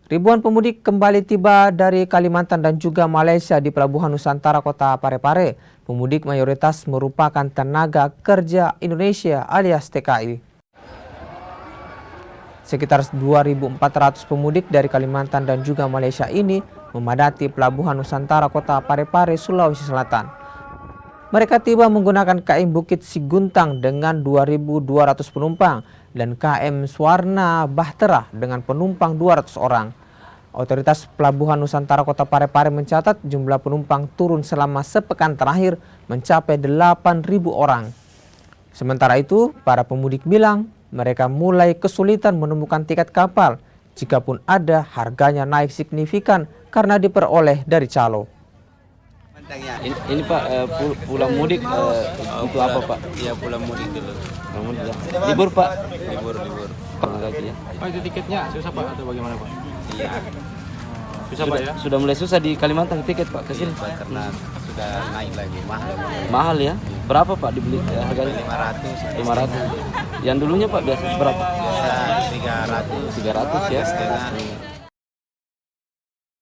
Ribuan pemudik kembali tiba dari Kalimantan dan juga Malaysia di Pelabuhan Nusantara Kota Parepare. Pemudik mayoritas merupakan tenaga kerja Indonesia alias TKI. Sekitar 2.400 pemudik dari Kalimantan dan juga Malaysia ini memadati Pelabuhan Nusantara Kota Parepare, Sulawesi Selatan. Mereka tiba menggunakan KM Bukit Siguntang dengan 2.200 penumpang dan KM Swarna Bahtera dengan penumpang 200 orang. Otoritas Pelabuhan Nusantara Kota Parepare mencatat jumlah penumpang turun selama sepekan terakhir mencapai 8.000 orang. Sementara itu, para pemudik bilang mereka mulai kesulitan menemukan tiket kapal. Jikapun ada, harganya naik signifikan karena diperoleh dari calo. Ini Pak, pulang mudik untuk apa Pak? Iya, pulang mudik dulu. Libur Pak? Libur. Ya. Pak, itu tiketnya susah Pak atau bagaimana Pak? Iya. Susah Pak ya? Sudah mulai susah di Kalimantan tiket Pak ke sini? Pak, karena sudah naik lagi, mahal. Mahal ya? Berapa Pak dibeli harganya? 500. 500. Yang dulunya Pak biasa berapa? Biasa 300. 300 ya? Setengah.